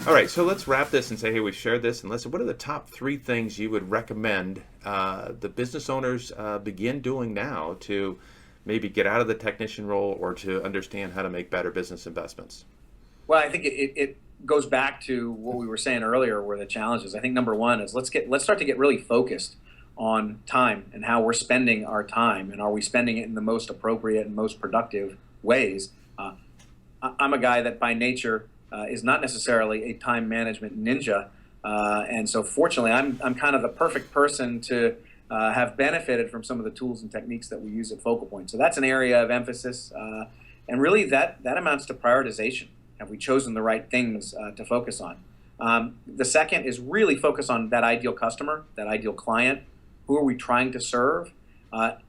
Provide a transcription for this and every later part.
All right, so let's wrap this and say, hey, we've shared this. And listen, what are the top three things you would recommend the business owners begin doing now to maybe get out of the technician role or to understand how to make better business investments? Well, I think it goes back to what we were saying earlier, where the challenges. I think number one is let's start to get really focused on time and how we're spending our time, and are we spending it in the most appropriate and most productive ways. I'm a guy that by nature is not necessarily a time management ninja, and so fortunately, I'm kind of the perfect person to have benefited from some of the tools and techniques that we use at Focal Point. So that's an area of emphasis, and really that amounts to prioritization. Have we chosen the right things to focus on? The second is really focus on that ideal customer, that ideal client. Who are we trying to serve?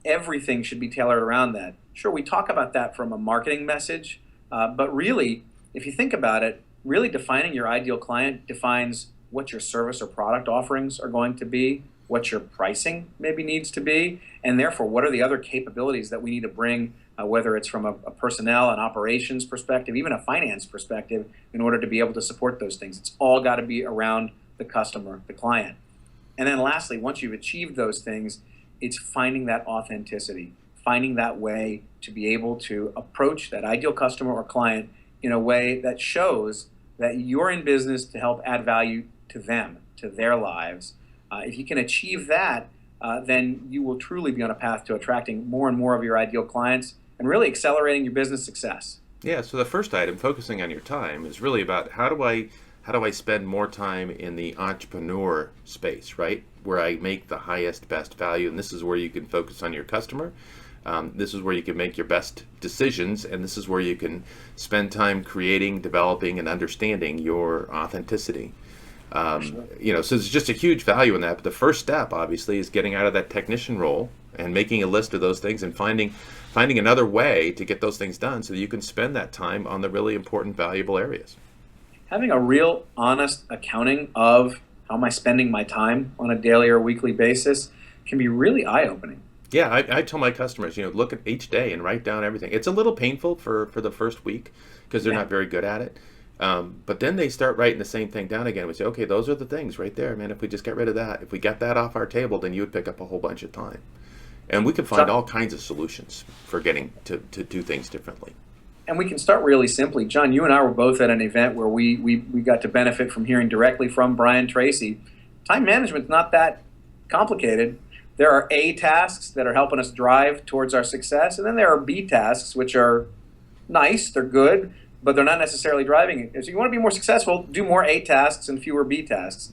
Everything should be tailored around that. Sure, we talk about that from a marketing message, but really, if you think about it, really defining your ideal client defines what your service or product offerings are going to be, what your pricing maybe needs to be, and therefore what are the other capabilities that we need to bring, whether it's from a personnel and operations perspective, even a finance perspective, in order to be able to support those things. It's all got to be around the customer, the client. And then lastly, once you've achieved those things, it's finding that authenticity, finding that way to be able to approach that ideal customer or client in a way that shows that you're in business to help add value to them, to their lives. If you can achieve that, then you will truly be on a path to attracting more and more of your ideal clients and really accelerating your business success. Yeah, so the first item, focusing on your time, is really about how do I spend more time in the entrepreneur space, right? Where I make the highest, best value. And this is where you can focus on your customer. This is where you can make your best decisions. And this is where you can spend time creating, developing, and understanding your authenticity. Sure. So there's just a huge value in that. But the first step, obviously, is getting out of that technician role and making a list of those things and finding another way to get those things done so that you can spend that time on the really important, valuable areas. Having a real honest accounting of how am I spending my time on a daily or weekly basis can be really eye-opening. Yeah, I tell my customers, look at each day and write down everything. It's a little painful for the first week because they're Yeah. not very good at it. But then they start writing the same thing down again. We say, okay, those are the things right there, man. If we just get rid of that, if we got that off our table, then you would pick up a whole bunch of time. And we can find John, all kinds of solutions for getting to do things differently. and we can start really simply. John, you and I were both at an event where we got to benefit from hearing directly from Brian Tracy. Time management's not that complicated. There are A tasks that are helping us drive towards our success, and then there are B tasks, which are nice, they're good, but they're not necessarily driving it. If you want to be more successful, do more A tasks and fewer B tasks.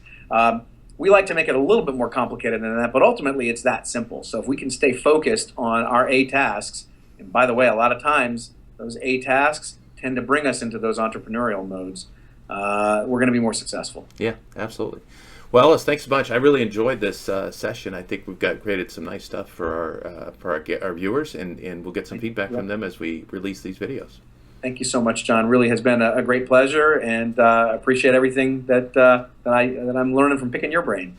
We like to make it a little bit more complicated than that, but ultimately it's that simple. So if we can stay focused on our A tasks, and by the way, a lot of times those A tasks tend to bring us into those entrepreneurial modes, we're going to be more successful. Yeah, absolutely. Well, Ellis, thanks a bunch. I really enjoyed this session. I think we've created some nice stuff for our viewers, and we'll get some feedback from them as we release these videos. Thank you so much, John. Really has been a great pleasure, and appreciate everything that I'm learning from picking your brain.